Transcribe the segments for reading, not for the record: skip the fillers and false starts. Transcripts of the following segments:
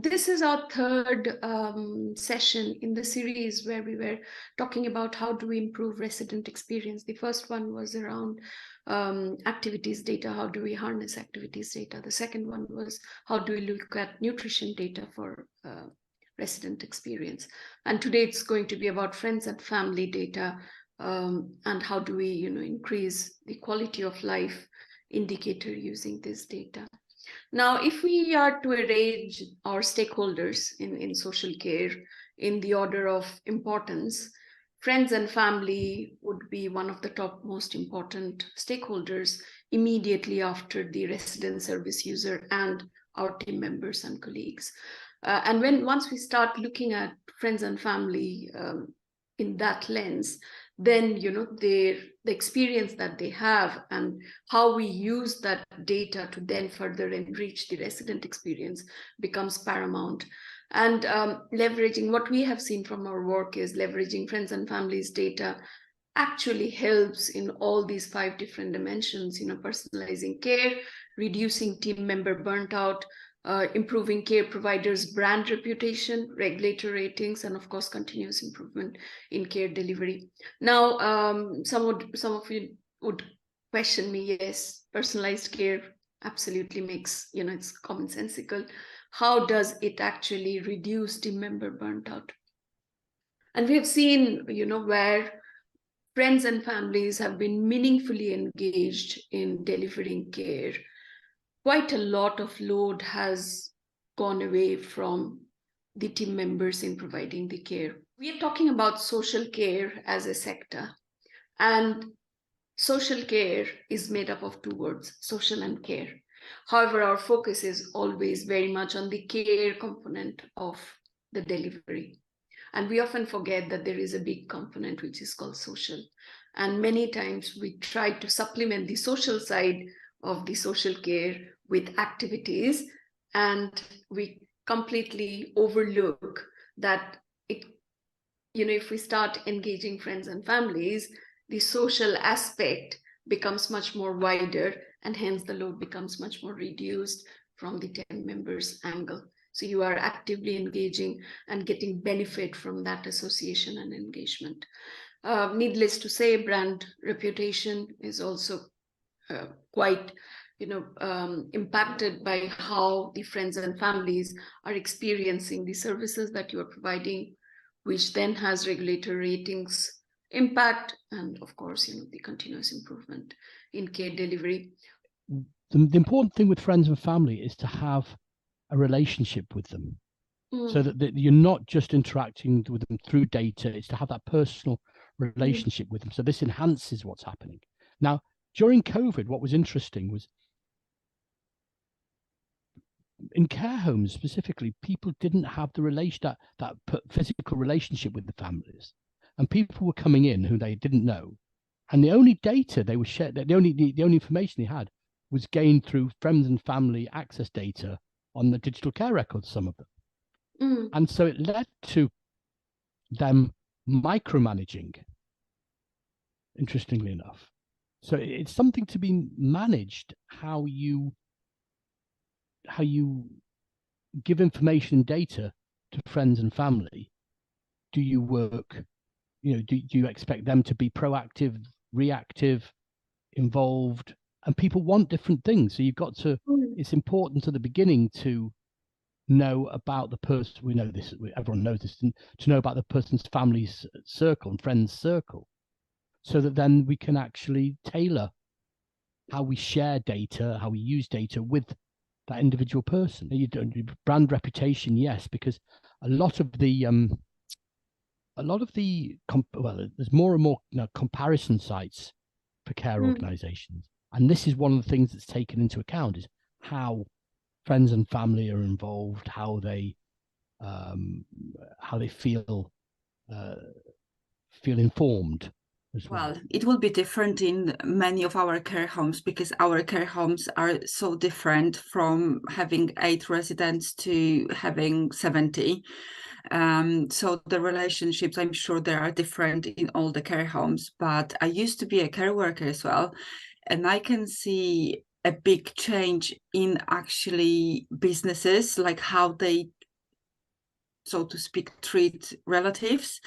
this is our third session in the series where we were talking about how do we improve resident experience. The first one was around activities data, how do we harness activities data. The second one was how do we look at nutrition data for resident experience. And today it's going to be about friends and family data, and how do we increase the quality of life indicator using this data. Now, if we are to arrange our stakeholders in social care in the order of importance, friends and family would be one of the top most important stakeholders immediately after the resident service user and our team members and colleagues. And once we start looking at friends and family in that lens, then the experience that they have and how we use that data to then further enrich the resident experience becomes paramount. And leveraging what we have seen from our work is leveraging friends and families data actually helps in all these 5 different dimensions, personalizing care, reducing team member burnt out, improving care providers' brand reputation, regulatory ratings, and of course, continuous improvement in care delivery. Now, some of you would question me, yes, personalized care absolutely makes, it's commonsensical. How does it actually reduce team member burnt out? And we have seen, where friends and families have been meaningfully engaged in delivering care, quite a lot of load has gone away from the team members in providing the care. We are talking about social care as a sector, and social care is made up of 2 words, social and care. However, our focus is always very much on the care component of the delivery. And we often forget that there is a big component which is called social. And many times we try to supplement the social side of the social care with activities, and we completely overlook that if we start engaging friends and families, the social aspect becomes much more wider, and hence the load becomes much more reduced from the 10 members angle. So you are actively engaging and getting benefit from that association and engagement. Needless to say, brand reputation is also quite impacted by how the friends and families are experiencing the services that you are providing, which then has regulatory ratings impact, and of course the continuous improvement in care delivery. The important thing with friends and family is to have a relationship with them, so that you're not just interacting with them through data. It's to have that personal relationship with them. So this enhances what's happening. Now, during COVID, what was interesting was in care homes specifically, people didn't have the that physical relationship with the families, and people were coming in who they didn't know, and the only data they were shared, the only information they had was gained through friends and family access data on the digital care records, some of them. And so it led to them micromanaging, interestingly enough. So it's something to be managed, how you give information and data to friends and family. Do you work, do you expect them to be proactive, reactive, involved? And people want different things. So you've got to, it's important at the beginning to know about the person. We know this, everyone knows this, to know about the person's family's circle and friends circle, so that then we can actually tailor how we share data, how we use data with that individual person. You don't brand reputation, yes, because a lot of the there's more and more comparison sites for care organizations, and this is one of the things that's taken into account, is how friends and family are involved, how they feel informed as well. Well, it will be different in many of our care homes, because our care homes are so different, from having 8 residents to having 70. So the relationships, I'm sure they are different in all the care homes, but I used to be a care worker as well, and I can see a big change in actually businesses, like how they so to speak, treat relatives.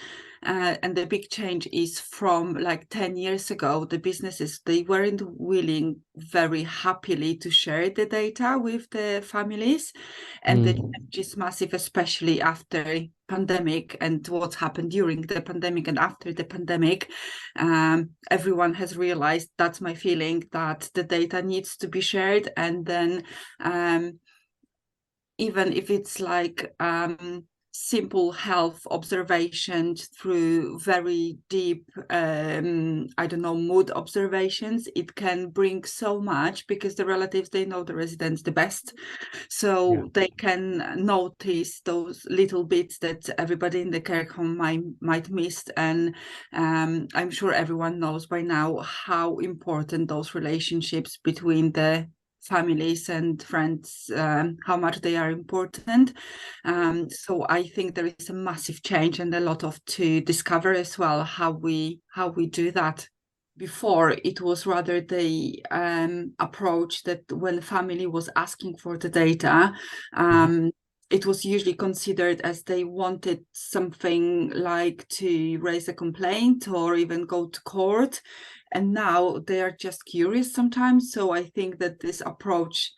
And the big change is from like 10 years ago, the businesses, they weren't willing very happily to share the data with the families. And the change is massive, especially after pandemic and what's happened during the pandemic and after the pandemic. Everyone has realized, that's my feeling, that the data needs to be shared. And then even if it's like simple health observations through very deep, I don't know, mood observations, it can bring so much, because the relatives, they know the residents the best. So they can notice those little bits that everybody in the care home might miss. And I'm sure everyone knows by now how important those relationships between the families and friends, how much they are important. So I think there is a massive change and a lot of to discover as well, how we do that. Before, it was rather the approach that when family was asking for the data, it was usually considered as they wanted something like to raise a complaint or even go to court. And now they are just curious sometimes. So I think that this approach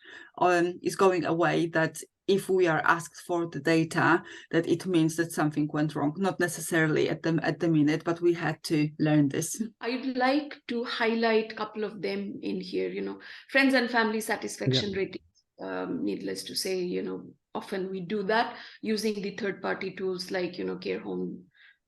is going away, that if we are asked for the data, that it means that something went wrong, not necessarily at the minute, but we had to learn this. I'd like to highlight a couple of them in here, friends and family satisfaction ratings. Needless to say, often we do that using the third-party tools like, carehome.co.uk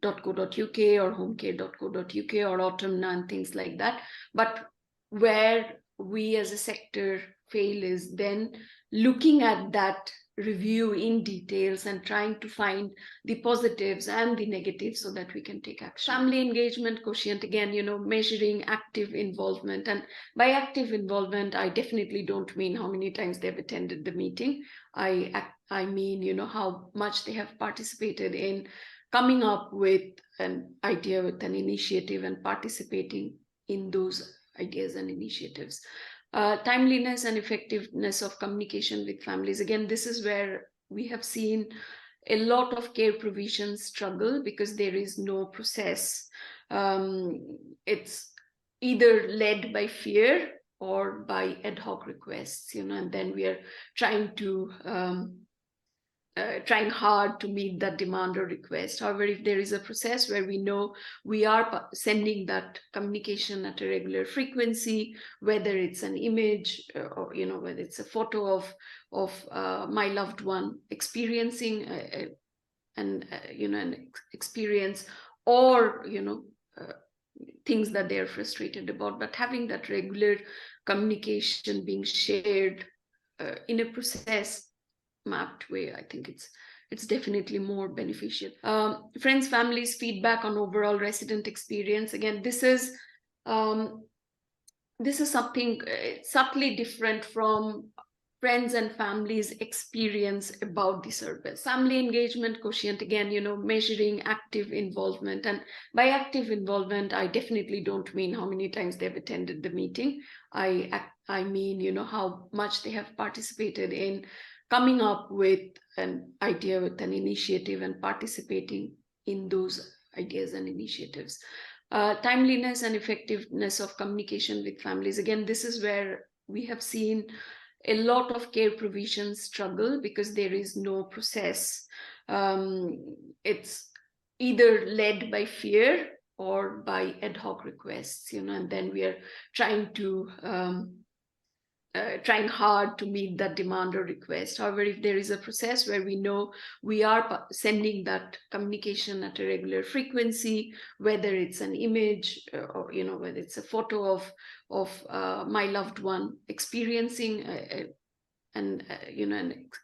or homecare.co.uk or Autumna and things like that. But where we as a sector fail is then looking at that review in details and trying to find the positives and the negatives so that we can take action. Family engagement quotient, again, measuring active involvement. And by active involvement, I definitely don't mean how many times they've attended the meeting. I mean, how much they have participated in coming up with an idea, with an initiative, and participating in those ideas and initiatives. Timeliness and effectiveness of communication with families. Again, this is where we have seen a lot of care provisions struggle because there is no process. It's either led by fear or by ad hoc requests, and then we are trying hard to meet that demand or request. However, if there is a process where we know we are sending that communication at a regular frequency, whether it's an image or whether it's a photo of my loved one experiencing an experience, or things that they're frustrated about, but having that regular communication being shared in a process mapped way, I think it's definitely more beneficial. Friends, families, feedback on overall resident experience. Again, this is something subtly different from friends and families' experience about the service. Family engagement quotient, again, measuring active involvement. And by active involvement, I definitely don't mean how many times they've attended the meeting. I mean, how much they have participated in coming up with an idea, with an initiative, and participating in those ideas and initiatives. Timeliness and effectiveness of communication with families. Again, this is where we have seen a lot of care provisions struggle because there is no process. It's either led by fear or by ad hoc requests, and then we are trying hard to meet that demand or request. However, if there is a process where we know we are sending that communication at a regular frequency, whether it's an image or whether it's a photo of my loved one experiencing an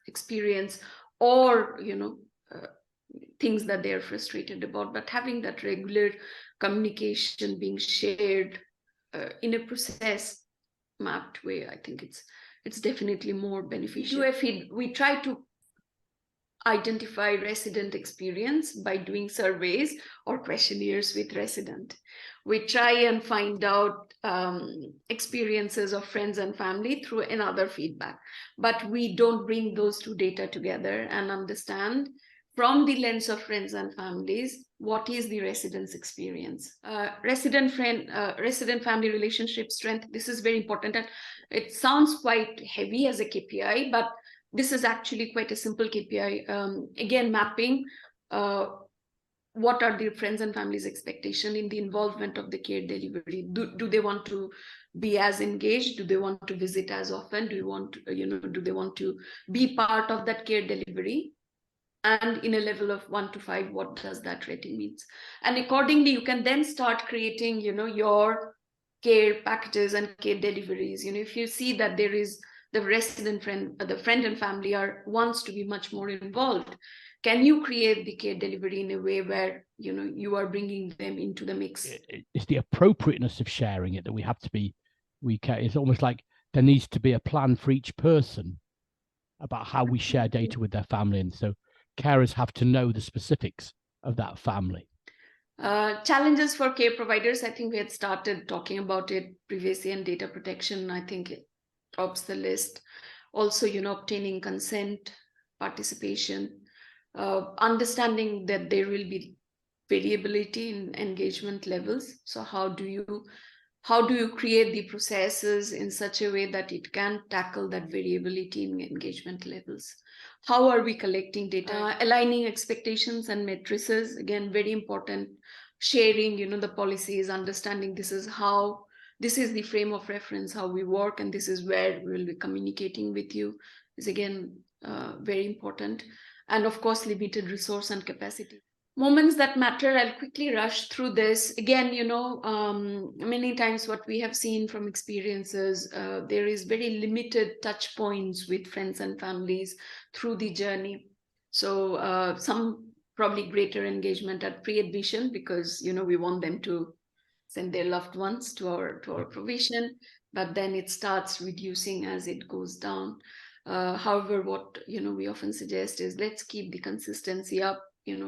experience, or things that they're frustrated about, but having that regular communication being shared in a process mapped way, I think it's definitely more beneficial. We try to identify resident experience by doing surveys or questionnaires with resident. We try and find out experiences of friends and family through another feedback, but we don't bring those two data together and understand from the lens of friends and families, what is the residence experience? Resident family relationship strength, this is very important. And it sounds quite heavy as a KPI, but this is actually quite a simple KPI. Again, mapping what are the friends and families' expectation in the involvement of the care delivery. Do they want to be as engaged? Do they want to visit as often? Do they want to be part of that care delivery? And in a level of 1 to 5, what does that rating means? And accordingly, you can then start creating, your care packages and care deliveries. If you see that there is the the friend and family wants to be much more involved, can you create the care delivery in a way where, you are bringing them into the mix? It's the appropriateness of sharing it that we have to be, it's almost like there needs to be a plan for each person about how we share data with their family. And so carers have to know the specifics of that family. Challenges for care providers, I think we had started talking about it, privacy and data protection. I think it tops the list. Also, obtaining consent, participation, understanding that there will be variability in engagement levels. So how do you create the processes in such a way that it can tackle that variability in engagement levels? How are we collecting data? Aligning expectations and matrices, again, very important. Sharing, the policies, understanding this is the frame of reference, how we work, and this is where we will be communicating with you, is again very important. And of course, limited resource and capacity. Moments that matter, I'll quickly rush through this. Again, many times what we have seen from experiences, there is very limited touch points with friends and families through the journey. So some probably greater engagement at pre-admission, because, we want them to send their loved ones to our provision, but then it starts reducing as it goes down. However, what, we often suggest is let's keep the consistency up.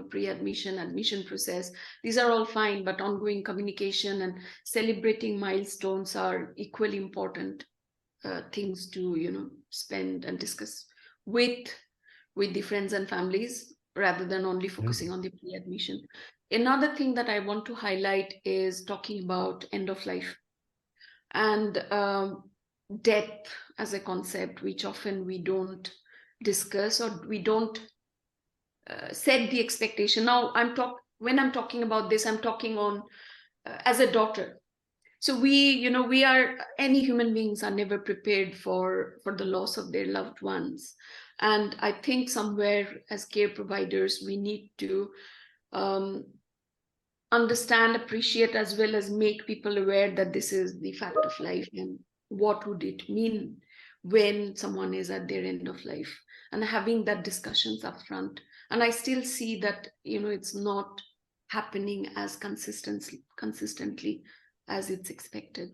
Pre-admission, admission process, these are all fine, but ongoing communication and celebrating milestones are equally important things to, spend and discuss with the friends and families, rather than only focusing on the pre-admission. Another thing that I want to highlight is talking about end of life and death as a concept, which often we don't discuss, or we don't set the expectation. Now, when I'm talking about this, I'm talking on as a daughter. So any human beings are never prepared for the loss of their loved ones. And I think somewhere as care providers, we need to understand, appreciate, as well as make people aware that this is the fact of life, and what would it mean when someone is at their end of life, and having that discussions up front. And I still see that, it's not happening as consistently as it's expected.